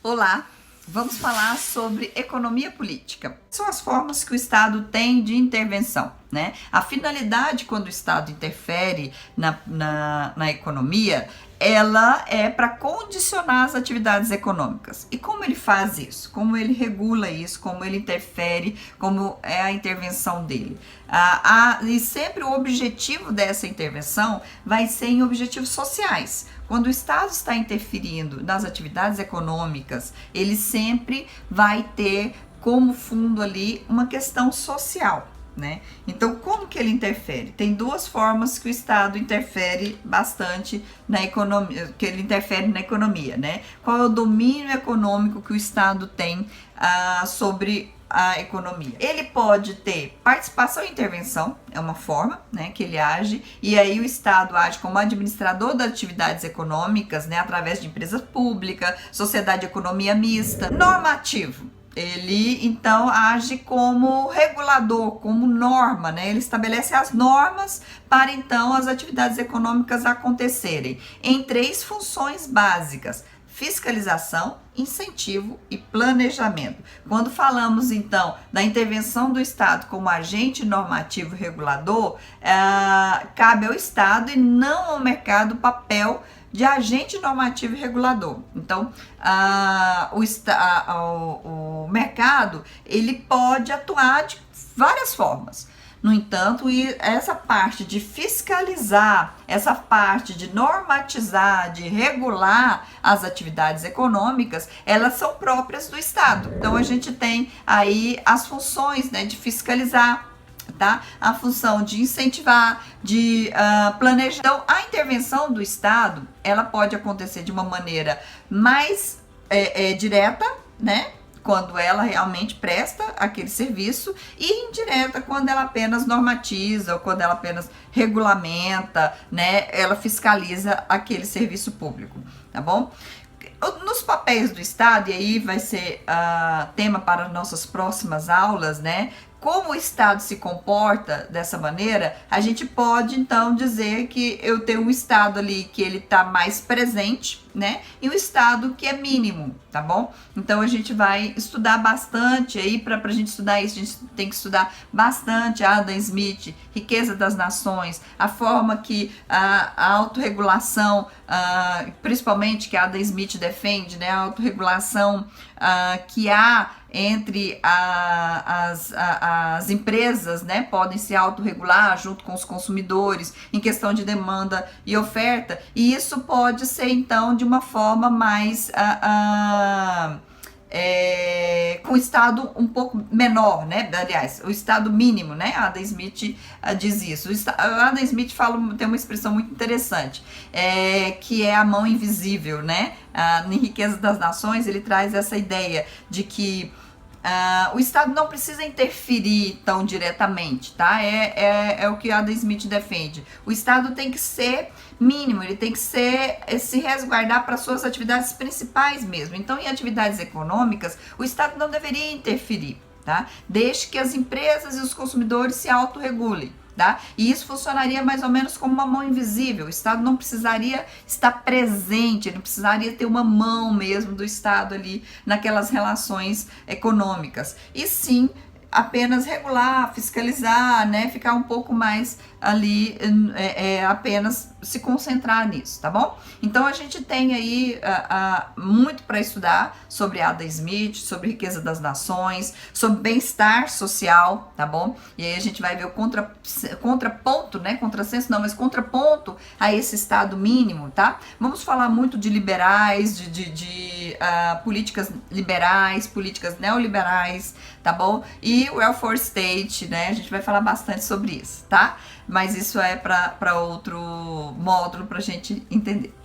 Olá, vamos falar sobre economia política. São as formas que o Estado tem de intervenção, né? A finalidade quando o Estado interfere na economia, ela é para condicionar as atividades econômicas. E como ele faz isso? Como ele regula isso? Como ele interfere? Como é a intervenção dele? E sempre o objetivo dessa intervenção vai ser em objetivos sociais. Quando o Estado está interferindo nas atividades econômicas, ele sempre vai ter como fundo ali uma questão social, né? Então, como que ele interfere? Tem duas formas que o Estado interfere bastante na economia, que ele interfere na economia, né? Qual é o domínio econômico que o Estado tem sobre a economia? Ele pode ter participação e intervenção, é uma forma, né, que ele age, e aí o Estado age como administrador das atividades econômicas, né, através de empresas públicas, sociedade de economia mista. Normativo, ele então age como regulador, como norma, né? Ele estabelece as normas para então as atividades econômicas acontecerem em três funções básicas: fiscalização, incentivo e planejamento. Quando falamos então da intervenção do Estado como agente normativo e regulador, cabe ao Estado e não ao mercado o papel de agente normativo e regulador. Então, o mercado, ele pode atuar de várias formas. No entanto, essa parte de fiscalizar, essa parte de normatizar, de regular as atividades econômicas, elas são próprias do Estado. Então, a gente tem aí as funções, né, de fiscalizar, tá? A função de incentivar, de planejar. Então, a intervenção do Estado, ela pode acontecer de uma maneira mais direta, né? Quando ela realmente presta aquele serviço, e indireta quando ela apenas normatiza ou quando ela apenas regulamenta, né? Ela fiscaliza aquele serviço público, tá bom? Nos papéis do Estado, e aí vai ser tema para nossas próximas aulas, né? Como o Estado se comporta dessa maneira, a gente pode então dizer que eu tenho um Estado ali que ele está mais presente, né? E um Estado que é mínimo, tá bom? Então a gente vai estudar bastante aí, para a gente estudar isso, a gente tem que estudar bastante Adam Smith, Riqueza das Nações, a forma que a autorregulação, principalmente que a Adam Smith defende, né? A autorregulação que há entre as empresas, né, podem se autorregular junto com os consumidores em questão de demanda e oferta, e isso pode ser então de uma forma mais com o Estado um pouco menor, né? Aliás, o Estado mínimo, né? A Adam Smith diz isso. A Adam Smith tem uma expressão muito interessante, que é a mão invisível, né? Em Riqueza das Nações, ele traz essa ideia de que o Estado não precisa interferir tão diretamente, tá? É o que Adam Smith defende. O Estado tem que ser mínimo, ele tem que se resguardar para suas atividades principais mesmo. Então, em atividades econômicas, o Estado não deveria interferir, tá? Desde que as empresas e os consumidores se autorregulem. Tá? E isso funcionaria mais ou menos como uma mão invisível. O Estado não precisaria estar presente, ele não precisaria ter uma mão mesmo do Estado ali naquelas relações econômicas. E sim, apenas regular, fiscalizar, né? Ficar um pouco mais ali, apenas se concentrar nisso, tá bom? Então a gente tem aí muito para estudar sobre Adam Smith, sobre Riqueza das Nações, sobre bem-estar social, tá bom? E aí a gente vai ver o contraponto, né? Contrassenso não, mas contraponto a esse Estado mínimo, tá? Vamos falar muito de liberais, de políticas liberais, políticas neoliberais, tá bom? E welfare state, né? A gente vai falar bastante sobre isso, tá? Mas isso é para outro módulo para a gente entender.